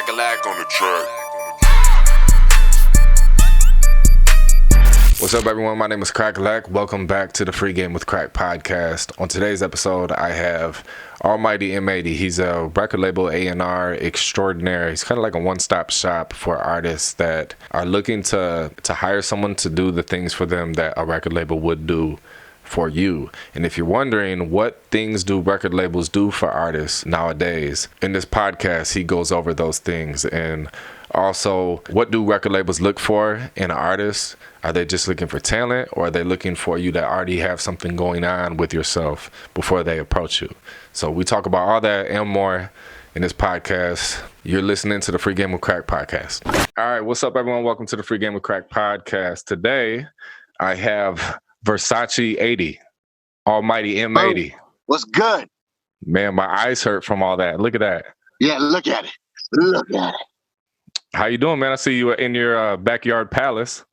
Cracka on the track. What's up, everyone? My name is Cracka. Welcome back to the Free Game with Crack podcast. On today's episode, I have Almighty M80. He's a record label A&R extraordinaire. He's kind of like a one-stop shop for artists that are looking to hire someone to do the things for them that a record label would do for you. And if you're wondering what things do record labels do for artists nowadays, in this podcast, he goes over those things. And also, what do record labels look for in an artist? Are they just looking for talent, or are they looking for you to already have something going on with yourself before they approach you? So we talk about all that and more in this podcast. You're listening to the Free Game with Crack podcast. All right, what's up, everyone? Welcome to the Free Game with Crack podcast. Today, I have Versace 80, Almighty M80. Oh, what's good? Man, my eyes hurt from all that. Look at that. Yeah, look at it. Look at it. How you doing, man? I see you in your backyard palace.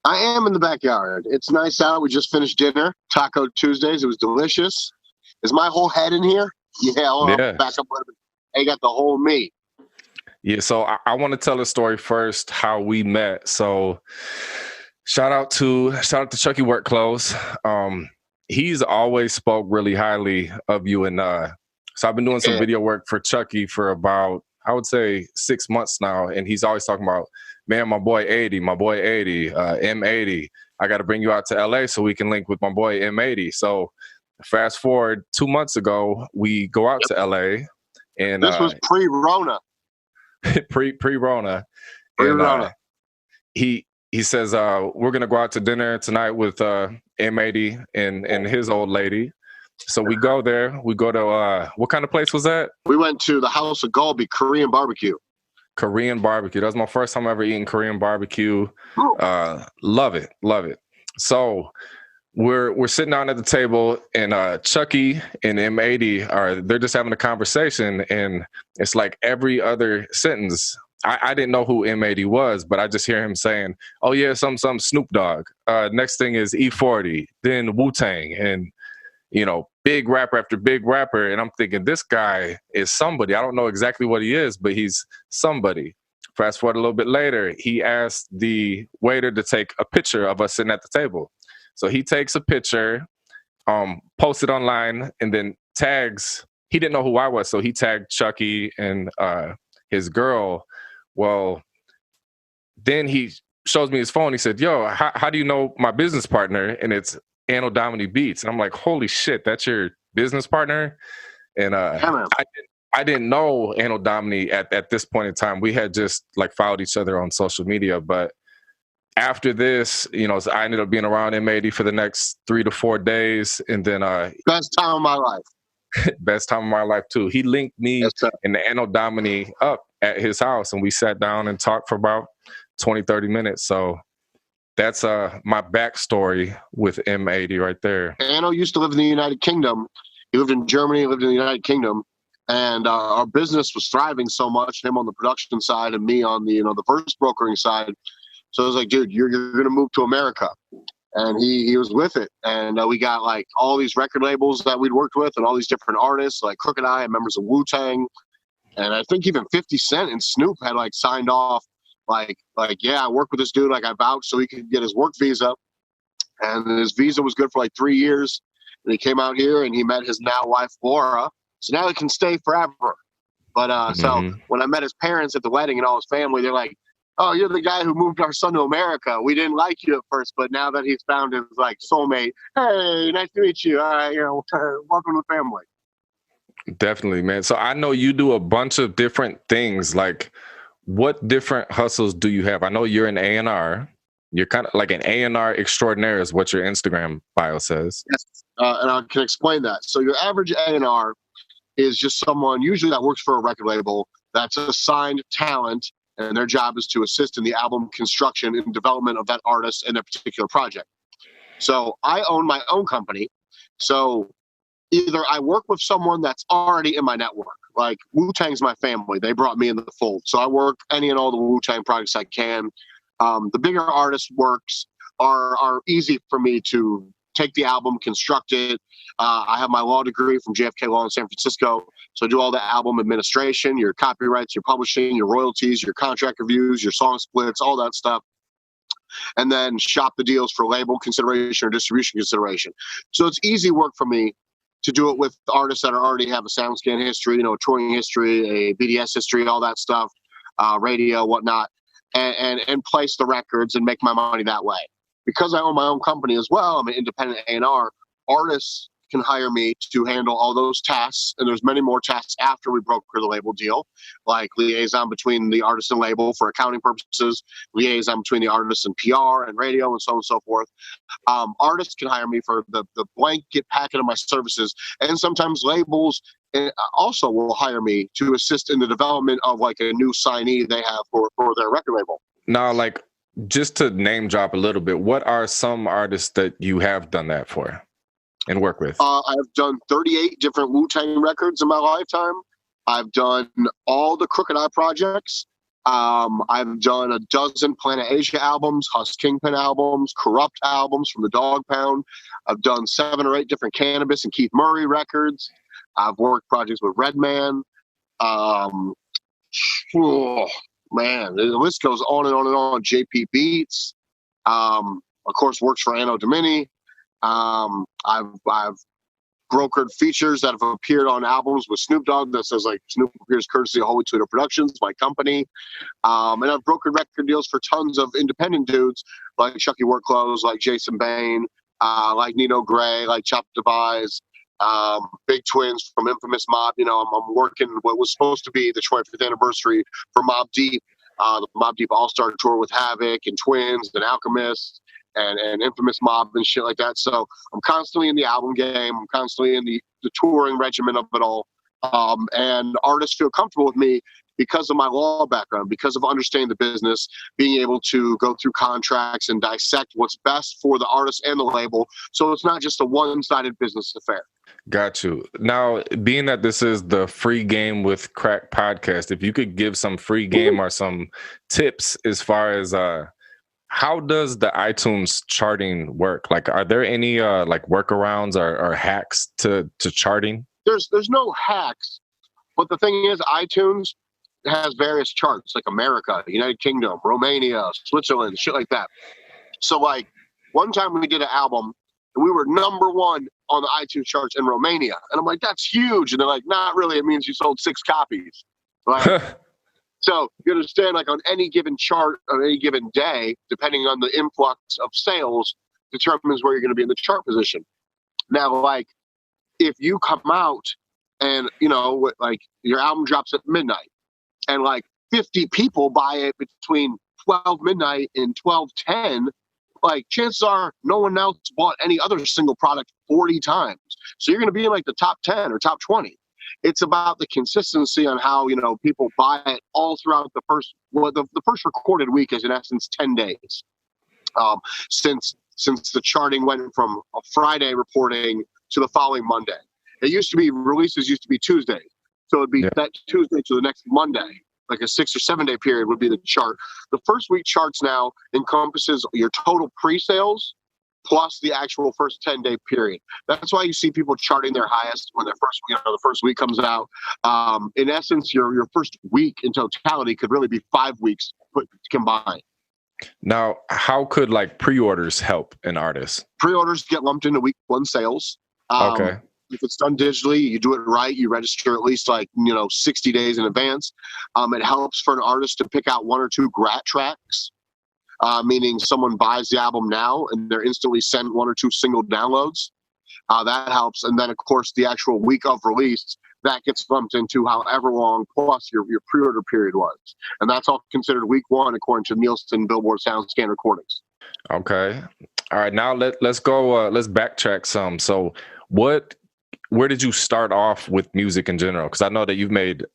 I am in the backyard. It's nice out. We just finished dinner. Taco Tuesdays. It was delicious. Is my whole head in here? Yeah, I'll back up a little bit. I got the whole me. Yeah, so I want to tell a story first, how we met. So shout out to Chucky Work Clothes. He's always spoke really highly of you. And so I've been doing some video work for Chucky for about, I would say, 6 months now. And he's always talking about, man, my boy 80, M80. I got to bring you out to LA so we can link with my boy M80. So fast forward 2 months ago, we go out to LA. And this was pre-Rona. Pre-Rona. Pre-Rona. He says, we're going to go out to dinner tonight with M80 and his old lady. So we go there. We go to, what kind of place was that? We went to the House of Galbi Korean barbecue. Korean barbecue. That was my first time ever eating Korean barbecue. Love it. So we're sitting down at the table, and Chucky and M80 they're just having a conversation, and it's like every other sentence. I didn't know who M80 was, but I just hear him saying, "Oh yeah, some Snoop Dogg." Next thing is E40, then Wu Tang, and big rapper after big rapper. And I'm thinking, this guy is somebody. I don't know exactly what he is, but he's somebody. Fast forward a little bit later, he asked the waiter to take a picture of us sitting at the table. So he takes a picture, posts it online, and then tags. He didn't know who I was, so he tagged Chucky and his girl. Well, then he shows me his phone. He said, "Yo, how do you know my business partner?" And it's Anno Domini Beats. And I'm like, holy shit, that's your business partner? And I didn't know Anno Domini at this point in time. We had just like followed each other on social media. But after this, so I ended up being around M80 for the next 3 to 4 days. And then best time of my life. Best time of my life too. He linked me and the Anno Domini up at his house, and we sat down and talked for about 20, 30 minutes. So that's my backstory with M80 right there. Anno used to live in the United Kingdom. He lived in Germany, lived in the United Kingdom. And our business was thriving so much, him on the production side and me on the, the first brokering side. So I was like, dude, you're going to move to America. And he was with it. And we got like all these record labels that we'd worked with and all these different artists like Cracka and members of Wu Tang. And I think even 50 Cent and Snoop had like signed off like, yeah, I worked with this dude. Like I vouched so he could get his work visa. And his visa was good for like 3 years. And he came out here and he met his now wife, Laura. So now he can stay forever. But so when I met his parents at the wedding and all his family, they're like, "Oh, you're the guy who moved our son to America. We didn't like you at first, but now that he's found his like soulmate, hey, nice to meet you. Welcome to the family." Definitely, man. So I know you do a bunch of different things. Like, what different hustles do you have? I know you're an A&R. You're kind of like an A&R extraordinaire is what your Instagram bio says. Yes, and I can explain that. So your average A&R is just someone usually that works for a record label that's assigned talent, and their job is to assist in the album construction and development of that artist and their particular project. So I own my own company. So either I work with someone that's already in my network, like Wu Tang's my family. They brought me in the fold. So I work any and all the Wu Tang projects I can. The bigger artist works are easy for me to take the album, construct it. I have my law degree from JFK Law in San Francisco. So I do all the album administration, your copyrights, your publishing, your royalties, your contract reviews, your song splits, all that stuff. And then shop the deals for label consideration or distribution consideration. So it's easy work for me to do it with artists that already have a SoundScan history, a touring history, a BDS history, all that stuff, radio, whatnot, and place the records and make my money that way. Because I own my own company as well, I'm an independent A&R, artists can hire me to handle all those tasks. And there's many more tasks after we broker the label deal, like liaison between the artist and label for accounting purposes, liaison between the artist and PR and radio and so on and so forth. Artists can hire me for the blanket packet of my services. And sometimes labels also will hire me to assist in the development of like a new signee they have for their record label. Now, like, just to name drop a little bit, what are some artists that you have done that for and work with? I've done 38 different Wu Tang records in my lifetime. I've done all the Crooked Eye projects. I've done a dozen Planet Asia albums, Husk Kingpin albums, Kurupt albums from the Dog Pound. I've done 7 or 8 different Cannabis and Keith Murray records. I've worked projects with Redman. Man, the list goes on and on and on. JP Beats, of course, works for Anno Domini. I've brokered features that have appeared on albums with Snoop Dogg that says like Snoop appears courtesy of Holy Twitter Productions, my company. And I've brokered record deals for tons of independent dudes like Chucky Workclothes, like Jason Bain, like Nino Gray, like Chop Devise, Big Twins from Infamous Mob. I'm working what was supposed to be the 25th anniversary for Mobb Deep, the Mobb Deep All-Star Tour with Havoc and Twins and Alchemist and Infamous Mob and shit like that. So I'm constantly in the album game. I'm constantly in the touring regimen of it all. And artists feel comfortable with me because of my law background, because of understanding the business, being able to go through contracts and dissect what's best for the artist and the label. So it's not just a one-sided business affair. Got you. Now, being that this is the Free Game with Crack podcast, if you could give some free game or some tips as far as how does the iTunes charting work? Like, are there any like workarounds or hacks to charting? There's no hacks, but the thing is, iTunes has various charts like America, United Kingdom, Romania, Switzerland, shit like that. So like one time we did an album and we were #1 on the iTunes charts in Romania. And I'm like, that's huge. And they're like, not really. It means you sold 6 copies. Like, so you understand, like on any given chart on any given day, depending on the influx of sales, determines where you're going to be in the chart position. Now, like if you come out and, like your album drops at midnight and like 50 people buy it between 12 midnight and 12:10, like chances are no one else bought any other single product 40 times. So you're going to be in like the top 10 or top 20. It's about the consistency on how, people buy it all throughout the first recorded week is in essence 10 days. Since the charting went from a Friday reporting to the following Monday. Releases used to be Tuesdays. So it'd be that Tuesday to the next Monday, like a 6 or 7 day period would be the chart. The first week charts now encompasses your total pre-sales plus the actual first 10-day period. That's why you see people charting their highest when the first week comes out. In essence, your first week in totality could really be 5 weeks put combined. Now, how could like pre-orders help an artist? Pre-orders get lumped into week 1 sales. Okay. If it's done digitally, you do it right, you register at least 60 days in advance. It helps for an artist to pick out 1 or 2 grat tracks, meaning someone buys the album now and they're instantly sent 1 or 2 single downloads. That helps. And then, of course, the actual week of release, that gets lumped into however long plus your pre-order period was. And that's all considered week 1 according to Nielsen Billboard SoundScan recordings. Okay. All right. Now let's go. Let's backtrack some. So where did you start off with music in general? Because I know that you've made,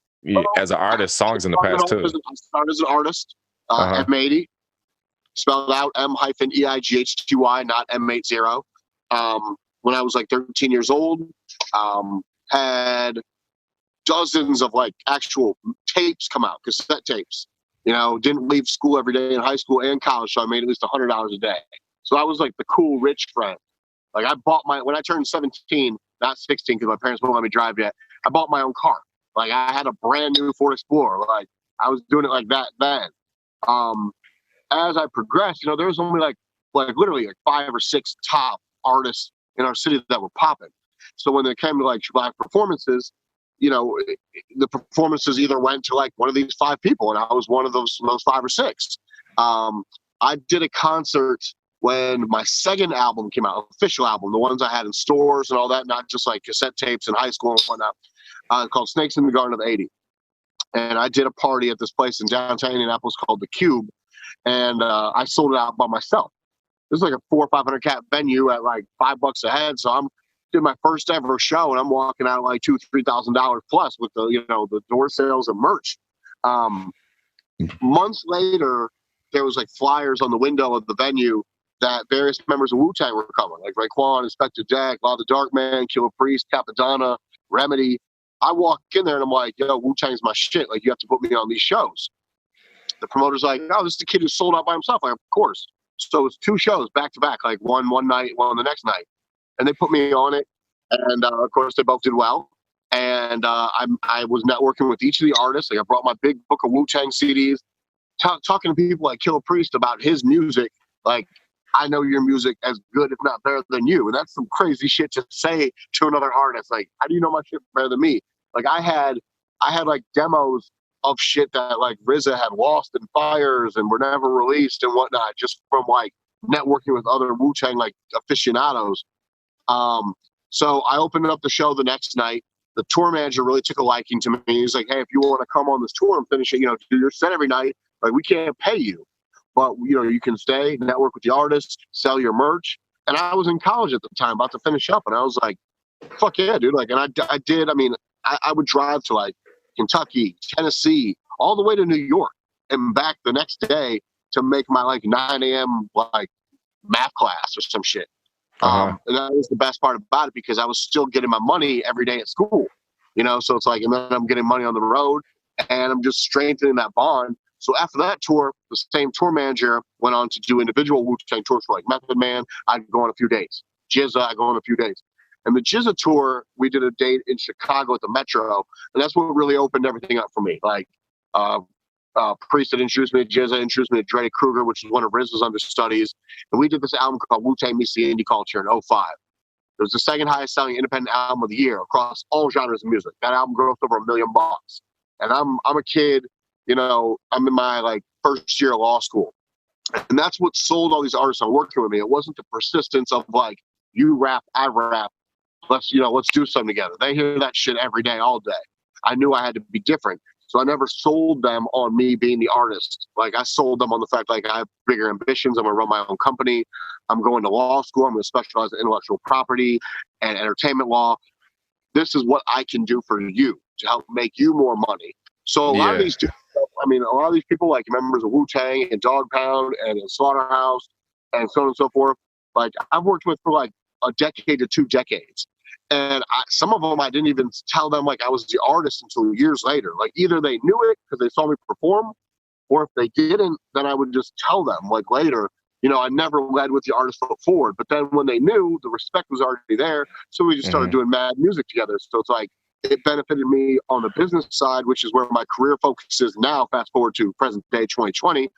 as an artist, songs in the past too. I started as an artist, M80, spelled out M-EIGHTY, not M80. When I was like 13 years old, had dozens of like actual tapes come out, cassette tapes. Didn't leave school every day in high school and college, so I made at least $100 a day. So I was like the cool rich friend. Like I bought when I turned 17, not 16 because my parents wouldn't let me drive yet. I bought my own car. Like I had a brand new Ford Explorer. Like I was doing it like that then. As I progressed, there was only like literally like 5 or 6 top artists in our city that were popping. So when it came to like live performances, the performances either went to like one of these 5 people, and I was one of those 5 or 6. I did a concert when my second album came out, official album, the ones I had in stores and all that, not just like cassette tapes in high school and whatnot, called Snakes in the Garden of 80. And I did a party at this place in downtown Indianapolis called The Cube, and I sold it out by myself. This is like a 400 or 500 cap venue at like $5 a head. So I'm doing my first ever show, and I'm walking out like $2,000-$3,000 plus with the door sales and merch. Months later, there was like flyers on the window of the venue that various members of Wu Tang were coming, like Raekwon, Inspector Jack, Law the Dark Man, Killer Priest, Capadonna, Remedy. I walk in there and I'm like, Wu Tang's my shit. Like, you have to put me on these shows. The promoter's like, oh, this is the kid who sold out by himself. Like, of course. So it's 2 shows back to back, like one night, one the next night. And they put me on it. And of course, they both did well. And I was networking with each of the artists. Like, I brought my big book of Wu Tang CDs, talking to people like Killer Priest about his music. Like, I know your music as good, if not better than you. And that's some crazy shit to say to another artist. Like, how do you know my shit better than me? Like, I had like demos of shit that like RZA had lost in fires and were never released and whatnot, just from like networking with other Wu-Tang like aficionados. So I opened up the show the next night. The tour manager really took a liking to me. He's like, hey, if you want to come on this tour and finish it, do your set every night, like, we can't pay you, but you can stay, network with the artists, sell your merch. And I was in college at the time, about to finish up, and I was like, fuck yeah, dude. Like, and I did. I mean, I would drive to like Kentucky, Tennessee, all the way to New York and back the next day to make my like 9 a.m. like math class or some shit. And that was the best part about it, because I was still getting my money every day at school, so it's like, and then I'm getting money on the road, and I'm just strengthening that bond. So after that tour, the same tour manager went on to do individual Wu-Tang tours for like Method Man. I'd go on a few days. GZA, I'd go on a few days. And the GZA tour, we did a date in Chicago at the Metro, and that's what really opened everything up for me. Like, Priest had introduced me to GZA, introduced me to Dre Kruger, which was one of RZA's understudies, and we did this album called Wu-Tang Meets the Indie Culture in 2005. It was the second highest selling independent album of the year across all genres of music. That album grossed over $1 million. And I'm a kid, I'm in my like first year of law school. And that's what sold all these artists on working with me. It wasn't the persistence of like, you rap, I rap, let's do something together. They hear that shit every day, all day. I knew I had to be different. So I never sold them on me being the artist. Like, I sold them on the fact, like, I have bigger ambitions. I'm going to run my own company. I'm going to law school. I'm going to specialize in intellectual property and entertainment law. This is what I can do for you to help make you more money. So a lot of these people, like members of Wu-Tang and Dog Pound and Slaughterhouse and so on and so forth, like, I've worked with for like a decade to 2 decades. And some of them, I didn't even tell them like I was the artist until years later. Like, either they knew it because they saw me perform, or if they didn't, then I would just tell them like later. I never led with the artist foot forward. But then when they knew, the respect was already there. So we just started doing mad music together. So it's like, it benefited me on the business side, which is where my career focus is now, fast forward to present day 2020.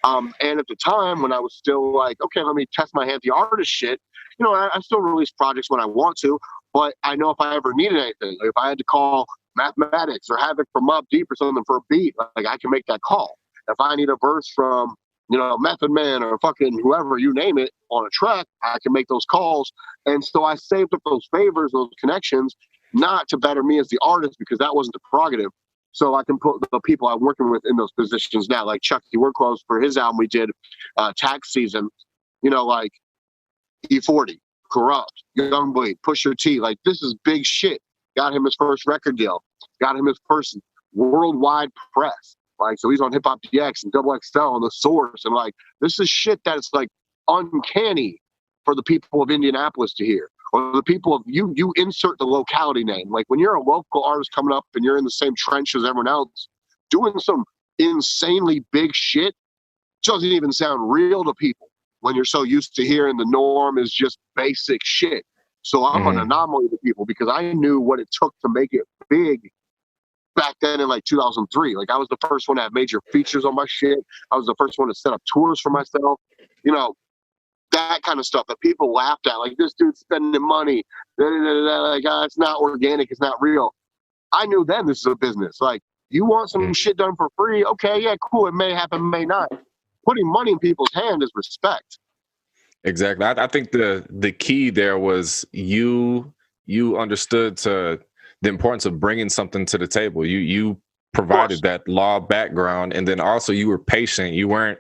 And at the time when I was still like, okay, let me test my hand at the artist shit, I still release projects when I want to, but I know if I ever needed anything, like if I had to call Mathematics or Havoc from Mobb Deep or something for a beat, like I can make that call. If I need a verse from, Method Man or fucking whoever, you name it, on a track, I can make those calls. And so I saved up those favors, those connections, not to better me as the artist, because that wasn't the prerogative. So I can put the people I'm working with in those positions now. Like Chucky Workclothes, for his album we did Tax Season, like E40, Kurupt, Youngboy, Pusha T. Like, this is big shit. Got him his first record deal. Got him his first worldwide press. Like, so he's on Hip Hop DX and Double XL on The Source. And like, this is shit that's like uncanny for the people of Indianapolis to hear. Or the people of you insert the locality name. Like, when you're a local artist coming up and you're in the same trench as everyone else, doing some insanely big shit doesn't even sound real to people. when you're so used to hearing the norm is just basic shit. So I'm an anomaly to people because I knew what it took to make it big back then in like 2003. Like I was the first one to have major features on my shit. I was the first one to set up tours for myself. You know, that kind of stuff that people laughed at. Like, this dude's spending money. Like, it's not organic. It's not real. I knew then this is a business. Like, you want some shit done for free? Okay, yeah, cool. It may happen, may not. Putting money in people's hand is respect. Exactly. I think the key there was you understood the importance of bringing something to the table. You provided that law background, and then also you were patient. You weren't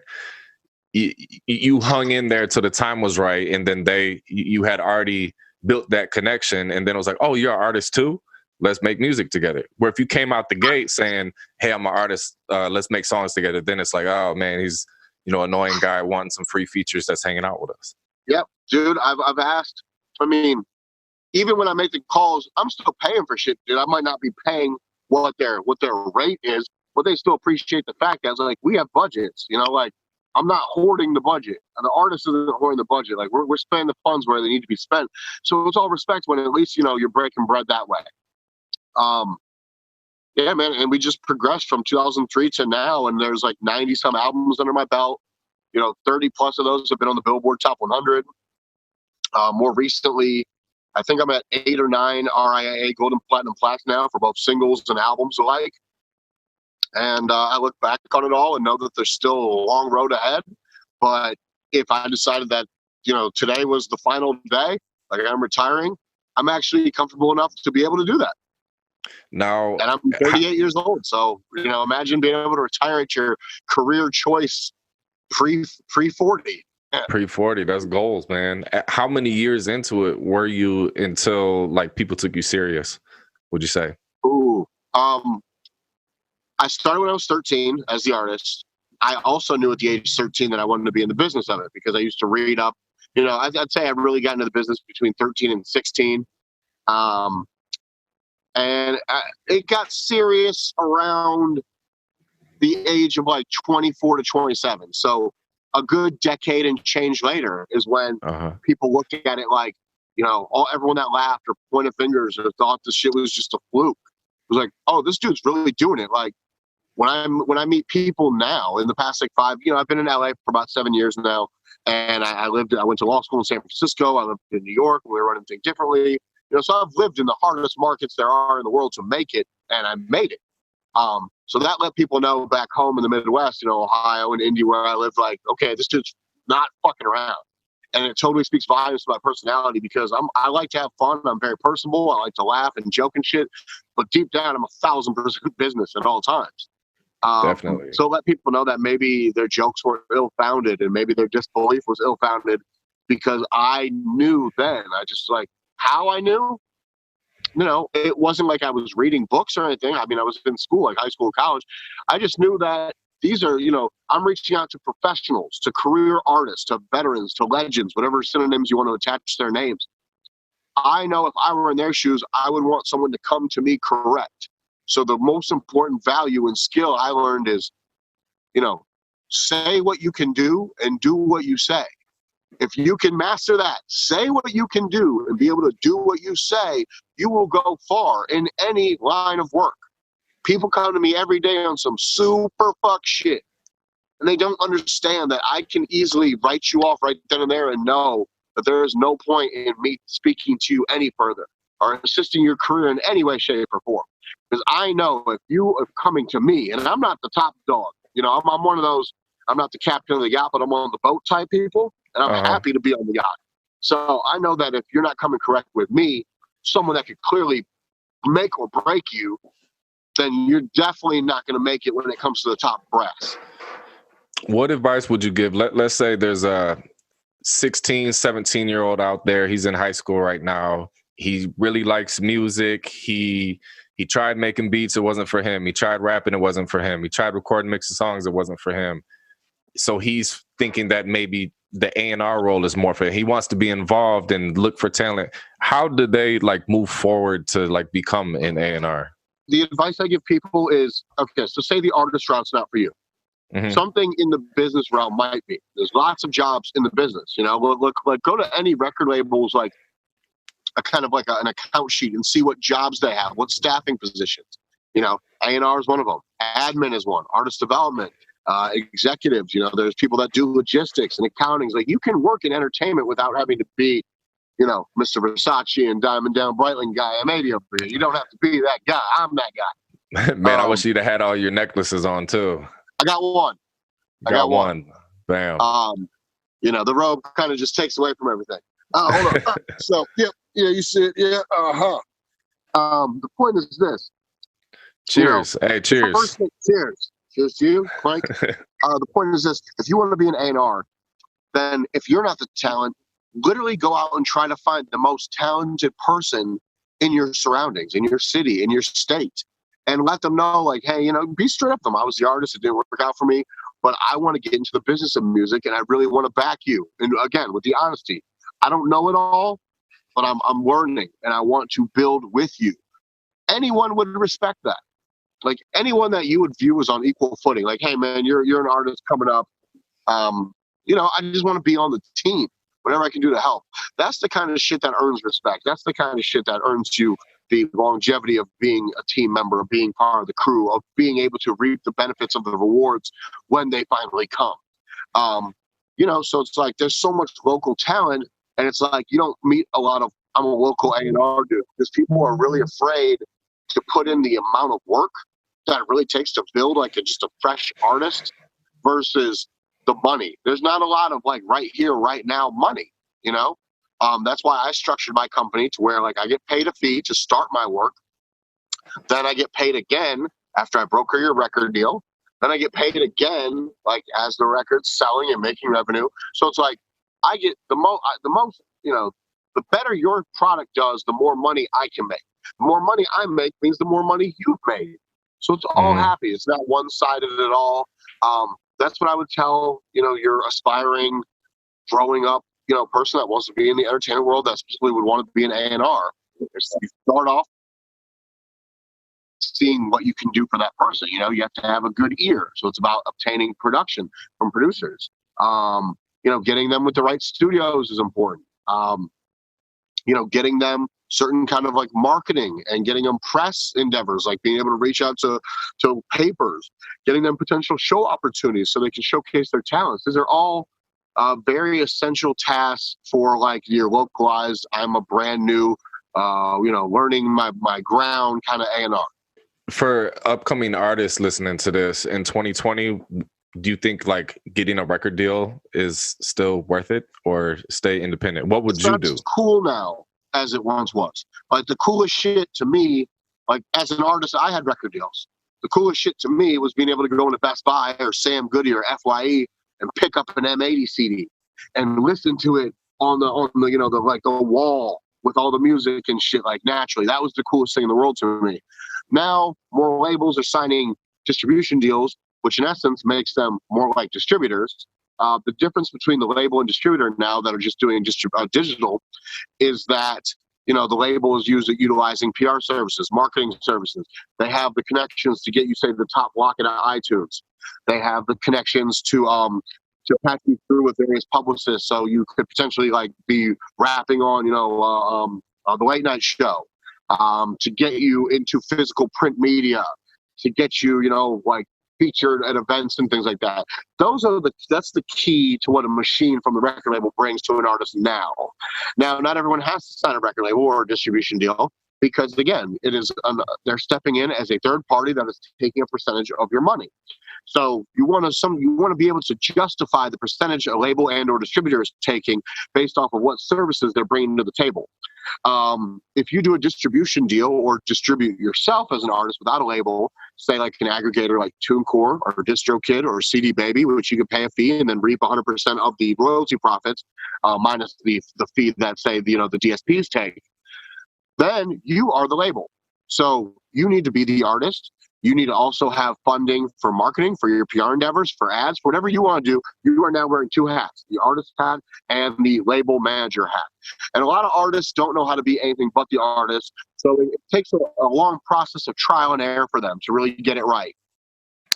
you hung in there till the time was right, and then you had already built that connection, and then it was like, oh, you're an artist too? Let's make music together. Where if you came out the gate saying, hey, I'm an artist, let's make songs together, then it's like, oh man, he's annoying guy wanting some free features that's hanging out with us. Yep, dude, I've asked. I mean, even when I make the calls, I'm still paying for shit, dude. I might not be paying what their rate is, but they still appreciate the fact that like we have budgets, like I'm not hoarding the budget, and the artist isn't hoarding the budget. Like we're spending the funds where they need to be spent. So it's all respect when at least you're breaking bread that way. Yeah, man, and we just progressed from 2003 to now, and there's like 90 some albums under my belt. 30 plus of those have been on the Billboard Top 100. More recently, I think I'm at 8 or 9 RIAA Golden Platinum Plats now for both singles and albums alike. And I look back on it all and know that there's still a long road ahead. But if I decided that, today was the final day, like I'm retiring, I'm actually comfortable enough to be able to do that. Now, and I'm 38 years old. So, imagine being able to retire at your career choice pre-40. Pre-40, that's goals, man. How many years into it were you until like people took you serious, would you say? Ooh, I started when I was 13 as the artist. I also knew at the age of 13 that I wanted to be in the business of it because I used to read up. I'd say I really got into the business between 13 and 16. And it got serious around the age of like 24 to 27. So a good decade and change later is when people looked at it like, everyone that laughed or pointed fingers or thought this shit was just a fluke. It was like, oh, this dude's really doing it. Like when I meet people now in the past like 5, I've been in LA for about 7 years now, and I went to law school in San Francisco. I lived in New York. We were running things differently. So I've lived in the hardest markets there are in the world to make it, and I made it. So that let people know back home in the Midwest, Ohio and Indy where I live, like, okay, this dude's not fucking around. And it totally speaks volumes to my personality because I like to have fun. I'm very personable. I like to laugh and joke and shit. But deep down, I'm 1,000% business at all times. Definitely. So let people know that maybe their jokes were ill-founded and maybe their disbelief was ill-founded because I knew then. How I knew? It wasn't like I was reading books or anything. I mean, I was in school, like high school, college. I just knew that these are, I'm reaching out to professionals, to career artists, to veterans, to legends, whatever synonyms you want to attach to their names. I know if I were in their shoes, I would want someone to come to me correct. So the most important value and skill I learned is, say what you can do and do what you say. If you can master that, say what you can do and be able to do what you say, you will go far in any line of work. People come to me every day on some super fuck shit, and they don't understand that I can easily write you off right then and there and know that there is no point in me speaking to you any further or assisting your career in any way, shape, or form. Because I know if you are coming to me, and I'm not the top dog, I'm one of those, I'm not the captain of the yacht, but I'm on the boat type people. And I'm happy to be on the yacht. So I know that if you're not coming correct with me, someone that could clearly make or break you, then you're definitely not going to make it when it comes to the top brass. What advice would you give? Let's say there's a 16, 17-year-old out there. He's in high school right now. He really likes music. He tried making beats. It wasn't for him. He tried rapping. It wasn't for him. He tried recording, mixing songs. It wasn't for him. So he's thinking that maybe the A&R role is more for him. He wants to be involved and look for talent. How do they move forward to become an A&R? The advice I give people is, okay, so say the artist route's not for you. Something in the business realm might be. There's lots of jobs in the business. You know, look, like go to any record labels, like a kind of like an account sheet, and see what jobs they have, what staffing positions. You know, A&R is one of them. Admin is one. Artist development, executives. You know, there's people that do logistics and accountings. Like you can work in entertainment without having to be, you know, Mr. Versace and Diamond Down Brightling guy. I'm 80 over here. You don't have to be that guy. I'm that guy. Man, I wish you'd have had all your necklaces on too. I got one. I got one. Bam. You know, the robe kind of just takes away from everything. Hold on. So, yeah, you see it. Yeah. The point is this. Cheers. You know, hey, cheers. First thing, cheers. Cheers to you, Mike. The point is this. If you want to be an A&R, then if you're not the talent, literally go out and try to find the most talented person in your surroundings, in your city, in your state, and let them know, like, hey, you know, be straight up with them. I was the artist. It didn't work out for me, but I want to get into the business of music, and I really want to back you. And again, with the honesty, I don't know it all, but I'm learning, and I want to build with you. Anyone would respect that. Like anyone that you would view as on equal footing. Like, hey, man, you're an artist coming up. You know, I just want to be on the team. Whatever I can do to help. That's the kind of shit that earns respect. That's the kind of shit that earns you the longevity of being a team member, of being part of the crew, of being able to reap the benefits of the rewards when they finally come. You know, so it's like there's so much local talent, and it's like you don't meet a lot of, I'm a local A&R dude, because people are really afraid to put in the amount of work that it really takes to build like just a fresh artist versus the money. There's not a lot of like right here, right now money, you know? That's why I structured my company to where like I get paid a fee to start my work. Then I get paid again after I broker your record deal. Then I get paid again, like as the record's selling and making revenue. So it's like I get the most, you know, the better your product does, the more money I can make. The more money I make means the more money you've made. So it's all happy. It's not one-sided at all. That's what I would tell, you know, your aspiring, growing up, you know, person that wants to be in the entertainment world that specifically would want to be an A&R. You start off seeing what you can do for that person. You know, you have to have a good ear. So it's about obtaining production from producers. You know, getting them with the right studios is important. You know, getting them certain kind of like marketing and getting them press endeavors, like being able to reach out to papers, getting them potential show opportunities so they can showcase their talents. These are all very essential tasks for like your localized, I'm a brand new, you know, learning my ground kind of A&R. For upcoming artists listening to this in 2020, do you think like getting a record deal is still worth it, or stay independent? What would you do? It's cool now as it once was. Like the coolest shit to me, like as an artist, I had record deals. The coolest shit to me was being able to go into Best Buy or Sam Goody or FYE and pick up an M80 CD and listen to it on the you know, the like the wall with all the music and shit, like naturally. That was the coolest thing in the world to me. Now more labels are signing distribution deals, which in essence makes them more like distributors. The difference between the label and distributor now that are just doing digital is that, you know, the label is utilizing PR services, marketing services. They have the connections to get you, say, the top lock at iTunes. They have the connections to patch you through with various publicists, so you could potentially like be rapping on, you know, the late night show, to get you into physical print media, to get you, you know, like featured at events and things like that. That's the key to what a machine from the record label brings to an artist now. Now, not everyone has to sign a record label or a distribution deal because, again, they're stepping in as a third party that is taking a percentage of your money. So you want to be able to justify the percentage a label and or distributor is taking based off of what services they're bringing to the table. If you do a distribution deal or distribute yourself as an artist without a label, say like an aggregator like TuneCore or DistroKid or CD Baby, which you could pay a fee and then reap 100% of the royalty profits, minus the fee that, say, you know, the DSPs take, then you are the label. So you need to be the artist. You need to also have funding for marketing, for your PR endeavors, for ads, for whatever you want to do. You are now wearing two hats, the artist hat and the label manager hat. And a lot of artists don't know how to be anything but the artist. So it takes a long process of trial and error for them to really get it right.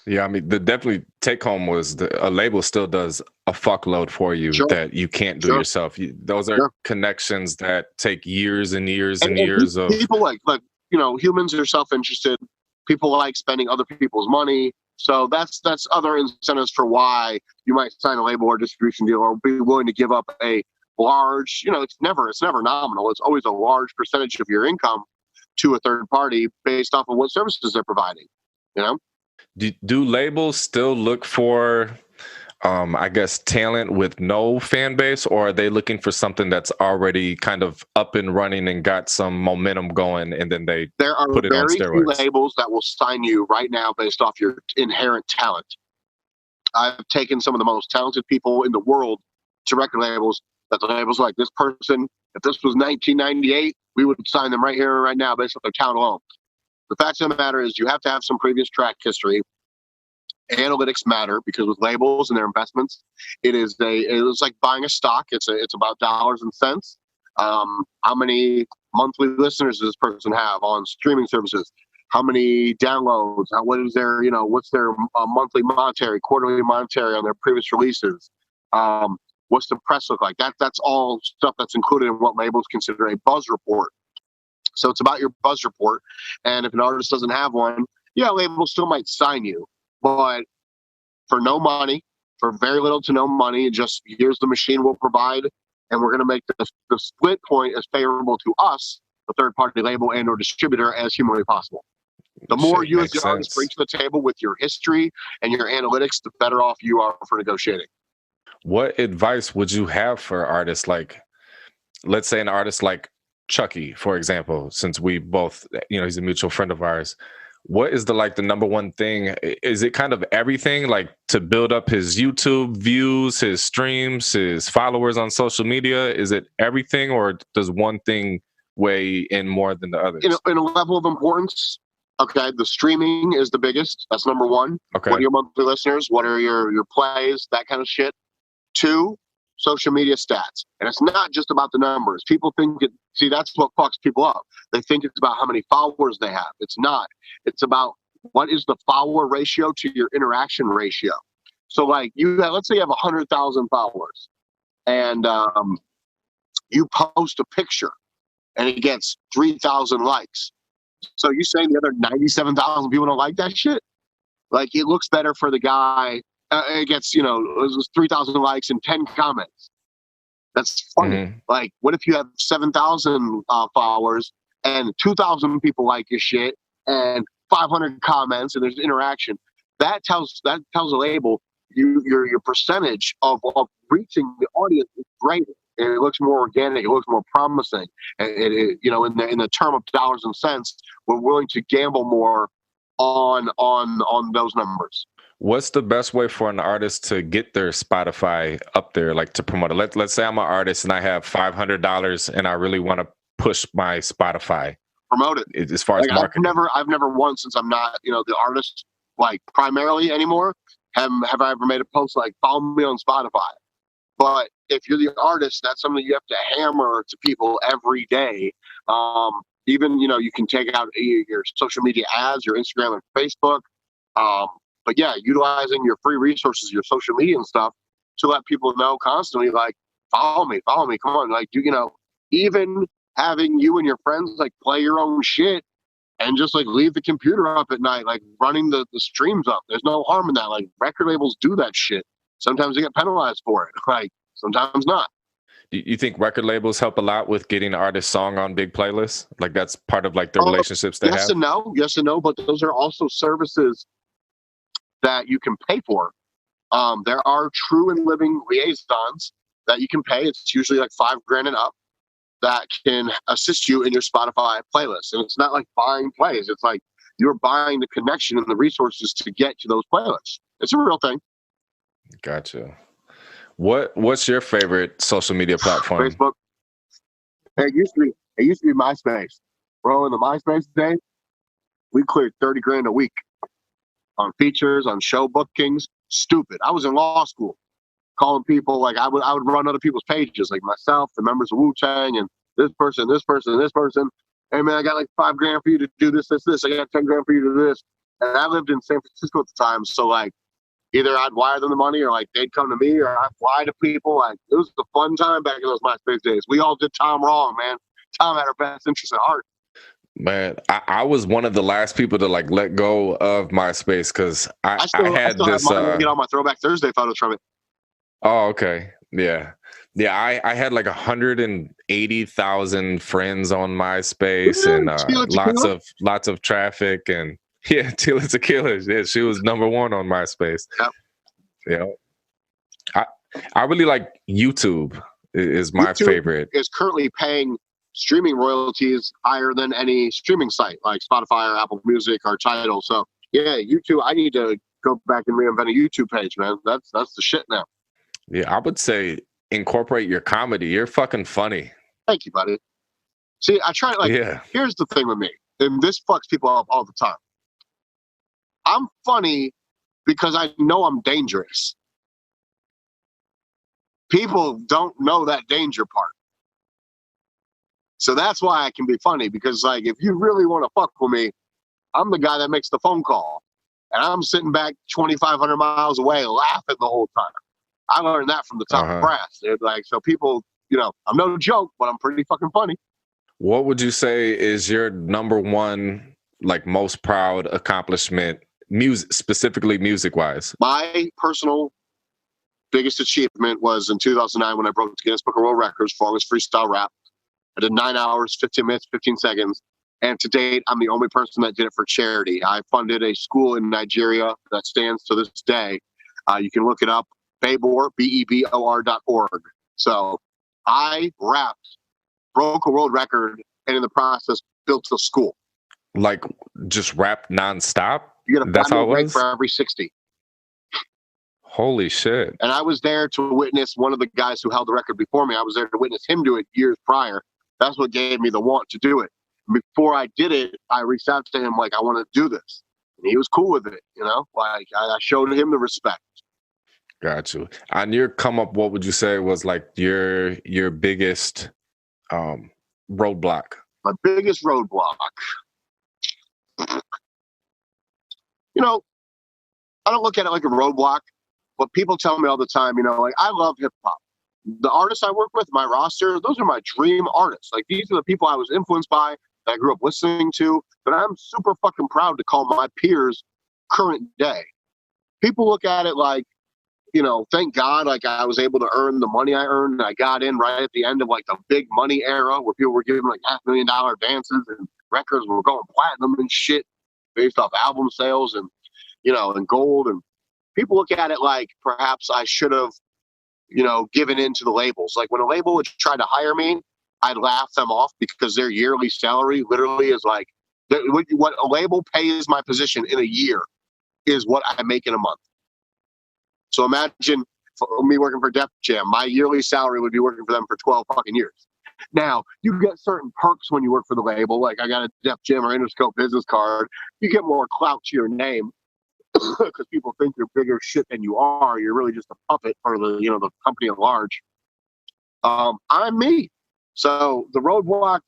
Yeah, I mean, the definitely take home was a label still does a fuckload for you Sure, that you can't do sure, yourself. Those are sure. connections that take years and years and And years of. people like humans are self-interested. People like spending other people's money. So that's other incentives for why you might sign a label or distribution deal or be willing to give up a large, it's never nominal. It's always a large percentage of your income to a third party based off of what services they're providing. You know? Do labels still look for, I guess, talent with no fan base, or are they looking for something that's already kind of up and running and got some momentum going, and then they There are put it on very few steroids? labels that will sign you right now based off your inherent talent. I've taken some of the most talented people in the world to record labels that the labels like this person, if this was 1998, we would sign them right here and right now based on their talent alone. The fact of the matter is you have to have some previous track history. Analytics matter because with labels and their investments, it is like buying a stock. It's about dollars and cents. How many monthly listeners does this person have on streaming services? How many downloads? What is their what's their monthly monetary, quarterly monetary on their previous releases? What's the press look like? That's all stuff that's included in what labels consider a buzz report. So it's about your buzz report, and if an artist doesn't have one, yeah, labels still might sign you, but for no money, for very little to no money, just here's the machine we'll provide, and we're going to make the split point as favorable to us, the third party label and or distributor, as humanly possible. The more Shit you as makes the artist bring sense. to the table with your history and your analytics, the better off you are for negotiating. What advice would you have for artists like, let's say, an artist like Chucky, for example, since we both, he's a mutual friend of ours. What is the number one thing? Is it kind of everything, like to build up his YouTube views, his streams, his followers on social media? Is it everything, or does one thing weigh in more than the others? In a level of importance, okay, the streaming is the biggest. That's number one. What Okay. are your monthly listeners? What are your plays? That kind of shit. Two, social media stats. And it's not just about the numbers. People see, that's what fucks people up. They think it's about how many followers they have. It's not. It's about what is the follower ratio to your interaction ratio. So, like, let's say you have 100,000 followers and you post a picture and it gets 3,000 likes. So you saying the other 97,000 people don't like that shit? Like, it looks better for the guy. It gets, it was 3,000 likes and 10 comments. That's funny. Mm-hmm. Like, what if you have 7,000 followers and 2,000 people like your shit and 500 comments and there's interaction? That tells a label your percentage of reaching the audience is greater. And it looks more organic. It looks more promising. And in the term of dollars and cents, we're willing to gamble more on those numbers. What's the best way for an artist to get their Spotify up there, like to promote it? Let's say I'm an artist and I have $500 and I really want to push my Spotify. Promote it As far as marketing. I've never once, since I'm not the artist like primarily anymore, have I ever made a post like follow me on Spotify. But if you're the artist, that's something you have to hammer to people every day. Even you can take out your social media ads, your Instagram and Facebook. But yeah, utilizing your free resources, your social media and stuff to let people know constantly, like, follow me, come on. Like, even having you and your friends like play your own shit and just like leave the computer up at night, like running the streams up. There's no harm in that. Like, record labels do that shit. Sometimes they get penalized for it. Like, sometimes not. Do you think record labels help a lot with getting an artist's song on big playlists? Like, that's part of like the relationships they have? Yes and no, but those are also services that you can pay for. There are true and living liaisons that you can pay. It's usually like $5,000 and up that can assist you in your Spotify playlist. And it's not like buying plays. It's like you're buying the connection and the resources to get to those playlists. It's a real thing. Gotcha. What's your favorite social media platform? Facebook. It used to be MySpace. Bro, in the MySpace days, we cleared $30,000 a week on features, on show bookings. Stupid. I was in law school, calling people. Like, I would run other people's pages, like myself, the members of Wu Tang, and this person. Hey man, I got like $5,000 for you to do this. I got $10,000 for you to do this. and I lived in San Francisco at the time. So like, either I'd wire them the money, or like they'd come to me, or I'd fly to people. Like it was a fun time back in those MySpace days. We all did Tom wrong, man. Tom had our best interests at heart. Man, I was one of the last people to like let go of MySpace because I had still this. Have mine. Get all my Throwback Thursday photos from it. Oh, okay. Yeah. Yeah. I had like 180,000 friends on MySpace and lots of traffic. And yeah, Tila Tequila. Yeah, she was #1 on MySpace. Yep. Yeah. I really like YouTube is my favorite. Is currently paying streaming royalties higher than any streaming site like Spotify or Apple Music or Tidal. So yeah, YouTube. I need to go back and reinvent a YouTube page, man. That's the shit now. Yeah, I would say incorporate your comedy. You're fucking funny. Thank you, buddy. See, I try Here's the thing with me, and this fucks people up all the time. I'm funny because I know I'm dangerous. People don't know that danger part. So that's why I can be funny, because like if you really want to fuck with me, I'm the guy that makes the phone call. And I'm sitting back 2,500 miles away laughing the whole time. I learned that from the top brass. They're like, so people, I'm no joke, but I'm pretty fucking funny. What would you say is your #1, like most proud accomplishment, specifically music-wise? My personal biggest achievement was in 2009 when I broke the Guinness Book of World Records for longest freestyle rap. I did 9 hours, 15 minutes, 15 seconds. And to date, I'm the only person that did it for charity. I funded a school in Nigeria that stands to this day. You can look it up, Bebor, BEBOR.org. So I rapped, broke a world record, and in the process built a school. Like just rap nonstop? You get a That's how it was? for every 60. Holy shit. And I was there to witness one of the guys who held the record before me. I was there to witness him do it years prior. That's what gave me the want to do it. Before I did it, I reached out to him like, I want to do this. And he was cool with it, Like I showed him the respect. Got you. On your come up, what would you say was like your biggest roadblock? My biggest roadblock. I don't look at it like a roadblock, but people tell me all the time, like I love hip hop. The artists I work with, my roster, those are my dream artists. Like these are the people I was influenced by, that I grew up listening to, that I'm super fucking proud to call my peers current day. People look at it like, thank God, like I was able to earn the money I earned, and I got in right at the end of like the big money era where people were giving like $500,000 dances and records were going platinum and shit based off album sales and, and gold. And people look at it like perhaps I should have, given in to the labels. Like when a label would try to hire me, I'd laugh them off because their yearly salary literally is like, what a label pays my position in a year is what I make in a month. So imagine me working for Def Jam. My yearly salary would be working for them for 12 fucking years. Now, you get certain perks when you work for the label. Like I got a Def Jam or Interscope business card. You get more clout to your name because people think you're bigger shit than you are. You're really just a puppet for the company at large. I'm me. So the roadblock,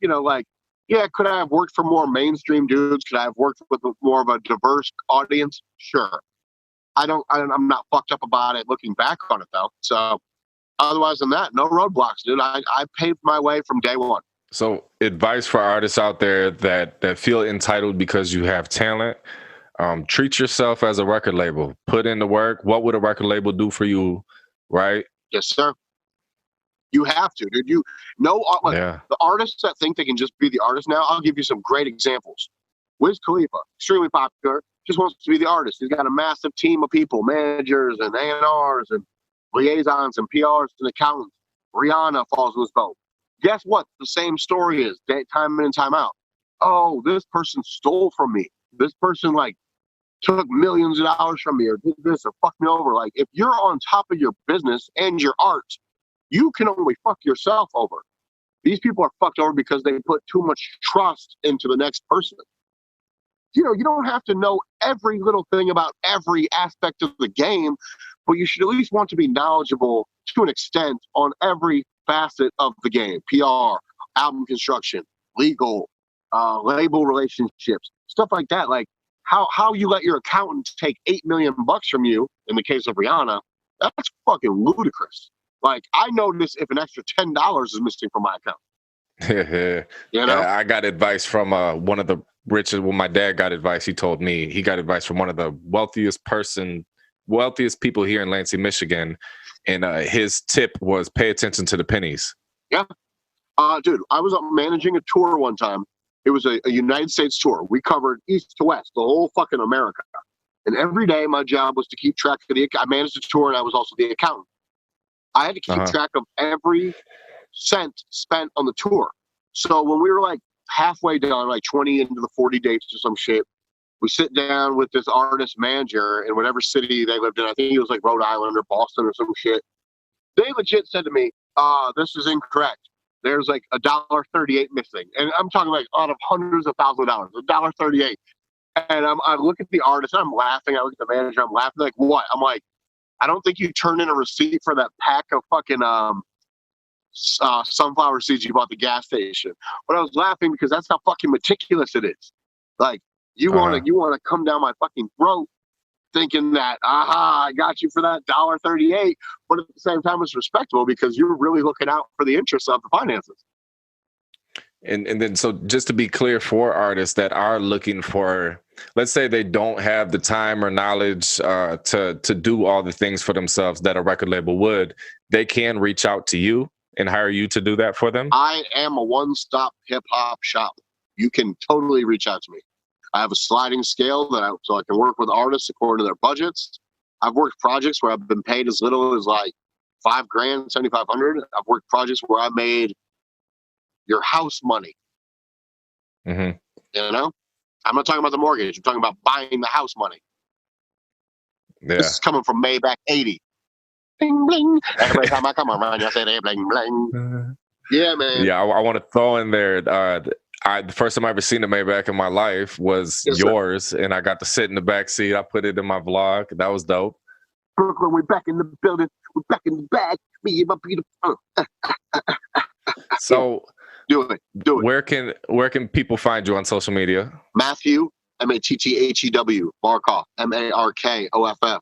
could I have worked for more mainstream dudes? Could I have worked with more of a diverse audience? Sure. I'm not fucked up about it looking back on it though. So otherwise than that, no roadblocks, dude. I paved my way from day one. So advice for artists out there that feel entitled because you have talent. Treat yourself as a record label. Put in the work. What would a record label do for you, right? Yes, sir. You have to, dude. The artists that think they can just be the artist now, I'll give you some great examples. Wiz Khalifa, extremely popular, just wants to be the artist. He's got a massive team of people, managers and A&Rs and liaisons and PRs and accountants. Rihanna falls in his boat. Guess what? The same story is time in and time out. Oh, this person stole from me. This person took millions of dollars from me or did this or fucked me over. Like if you're on top of your business and your art, you can only fuck yourself over. These people are fucked over because they put too much trust into the next person. You don't have to know every little thing about every aspect of the game, but you should at least want to be knowledgeable to an extent on every facet of the game. PR, album construction, legal, label relationships, stuff like that. Like how you let your accountant take $8 million from you in the case of Rihanna, that's fucking ludicrous. Like, I notice if an extra $10 is missing from my account. You know? I got advice from one of the richest. Well, my dad got advice. He told me he got advice from one of the wealthiest people here in Lansing, Michigan, and his tip was pay attention to the pennies. Yeah, dude, I was managing a tour one time. It was a United States tour. We covered east to west, the whole fucking America. And every day my job was to keep track of I managed the tour and I was also the accountant. I had to keep track of every cent spent on the tour. So when we were like halfway done, like 20 into the 40 dates or some shit, we sit down with this artist manager in whatever city they lived in. I think it was like Rhode Island or Boston or some shit. They legit said to me, this is incorrect. There's like $1.38 missing. And I'm talking like out of hundreds of thousands of dollars, $1.38. And I look at the artist and I'm laughing. I look at the manager, I'm laughing. Like, what? I'm like, I don't think you turned in a receipt for that pack of fucking sunflower seeds you bought at the gas station. But I was laughing because that's how fucking meticulous it is. Like, you wanna come down my fucking throat thinking that, I got you for that $1.38, but at the same time it's respectable because you're really looking out for the interests of the finances. And then, so just to be clear, for artists that are looking for, let's say they don't have the time or knowledge to do all the things for themselves that a record label would, they can reach out to you and hire you to do that for them? I am a one-stop hip-hop shop. You can totally reach out to me. I have a sliding scale so I can work with artists according to their budgets. I've worked projects where I've been paid as little as like $5,000, $7,500. I've worked projects where I made your house money. Mm-hmm. You know, I'm not talking about the mortgage. I'm talking about buying the house money. Yeah. This is coming from Maybach 80. Bling bling. Every time I come around, you say they bling bling. Yeah, man. Yeah, I want to throw in there. The first time I ever seen a Maybach in my life was yours, and I got to sit in the back seat. I put it in my vlog. That was dope. Brooklyn, we're back in the building. We're back in the bag. Me and my beautiful. So do it. Where can people find you on social media? Matthew, Matthew, Markoff, Markoff.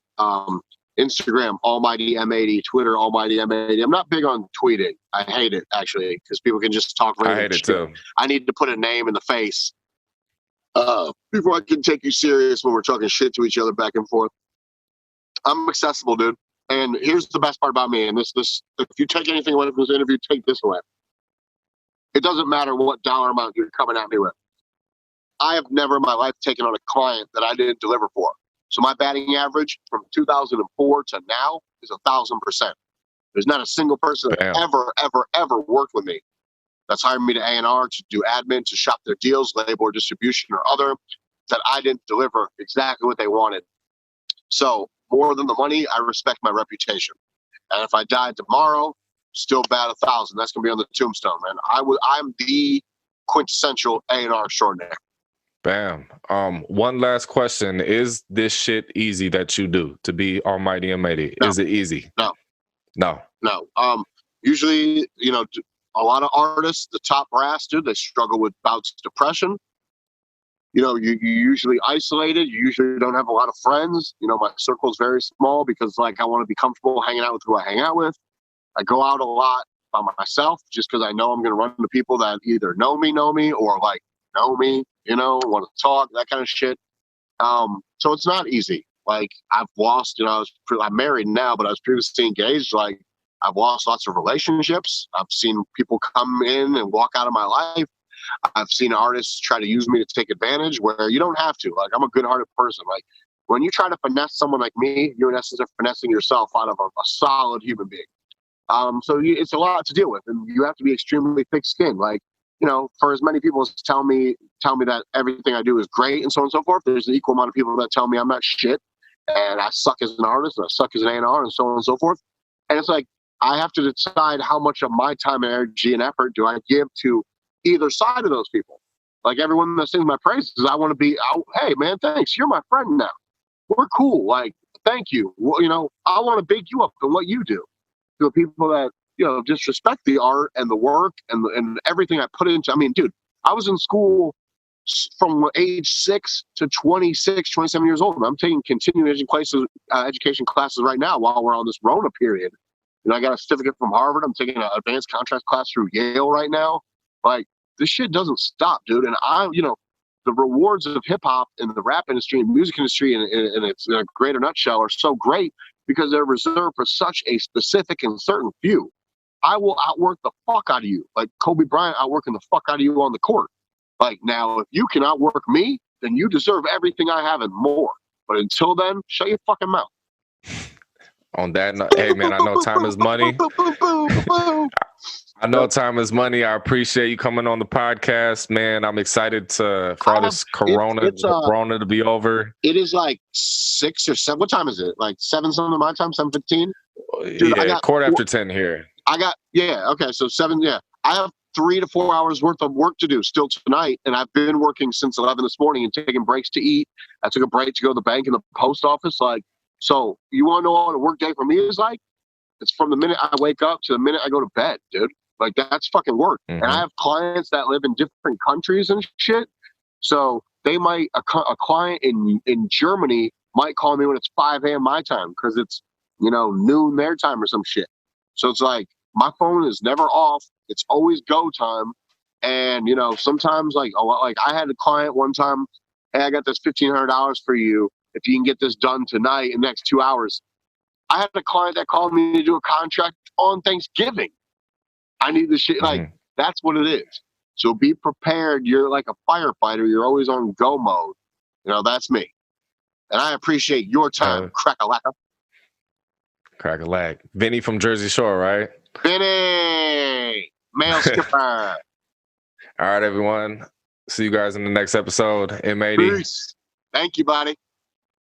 Instagram, Almighty M80. Twitter, Almighty M80. I'm not big on tweeting. I hate it, actually, because people can just talk. I hate it too. I need to put a name in the face before I can take you serious when we're talking shit to each other back and forth. I'm accessible, dude. And here's the best part about me. And this, if you take anything away from this interview, take this away. It doesn't matter what dollar amount you're coming at me with. I have never in my life taken on a client that I didn't deliver for. So my batting average from 2004 to now is 1,000%. There's not a single person that ever worked with me that's hired me to A&R, to do admin, to shop their deals, label or distribution or other, that I didn't deliver exactly what they wanted. So more than the money, I respect my reputation. And if I died tomorrow, still bat 1,000. That's going to be on the tombstone, man. I'm the quintessential A&R extraordinaire. Bam. One last question. Is this shit easy that you do to be Almighty M80? No. Is it easy? No. Usually, a lot of artists, the top brass, dude, they struggle with bouts of depression. You're usually isolated. You usually don't have a lot of friends. My circle is very small because, I want to be comfortable hanging out with who I hang out with. I go out a lot by myself just because I know I'm going to run into people that either know me or know me, want to talk, that kind of shit. So it's not easy. I've lost, I'm married now, but I was previously engaged. I've lost lots of relationships. I've seen people come in and walk out of my life. I've seen artists try to use me to take advantage where you don't have to. I'm a good-hearted person. When you try to finesse someone like me, you in essence are finessing yourself out of a solid human being. So it's a lot to deal with, and you have to be extremely thick-skinned. For as many people as tell me that everything I do is great and so on and so forth, there's an equal amount of people that tell me I'm not shit and I suck as an artist and I suck as an A&R and so on and so forth. And it's I have to decide how much of my time, energy, and effort do I give to either side of those people. Everyone that sings my praises, I want to be, hey man, thanks. You're my friend now. We're cool. Thank you. Well, I want to big you up in what you do. To the people that, disrespect the art and the work and everything I put into. I mean, dude, I was in school from age 6 to 26, 27 years old. I'm taking continuing education classes right now while we're on this Rona period. You know, I got a certificate from Harvard. I'm taking an advanced contract class through Yale right now. Like, this shit doesn't stop, dude. And the rewards of hip hop and the rap industry and music industry and it's in a greater nutshell are so great because they're reserved for such a specific and certain few. I will outwork the fuck out of you. Like Kobe Bryant outworking the fuck out of you on the court. Like, now, if you can outwork me, then you deserve everything I have and more. But until then, shut your fucking mouth. On that note, hey, man, I know time is money. I know time is money. I appreciate you coming on the podcast, man. I'm excited for all this Corona to be over. It is like 6 or 7. What time is it? Like 7 something my time, 7:15? Dude, yeah, quarter after 10 here. Okay, so 7, yeah. I have 3 to 4 hours worth of work to do still tonight, and I've been working since 11 this morning and taking breaks to eat. I took a break to go to the bank and the post office. Like, so you want to know what a work day for me is like? It's from the minute I wake up to the minute I go to bed, dude. Like, that's fucking work. Mm-hmm. And I have clients that live in different countries and shit. So they might, a client in Germany might call me when it's 5 a.m. my time because it's, noon their time or some shit. So it's like, my phone is never off. It's always go time. And, sometimes like I had a client one time, hey, I got this $1,500 for you if you can get this done tonight in the next 2 hours. I had a client that called me to do a contract on Thanksgiving. I need this shit. Like, that's what it is. So be prepared. You're like a firefighter. You're always on go mode. That's me. And I appreciate your time, Cracka. Cracka. Vinny from Jersey Shore, right? Vinny! Male skipper. All right, everyone. See you guys in the next episode. M80. Peace. Thank you, buddy.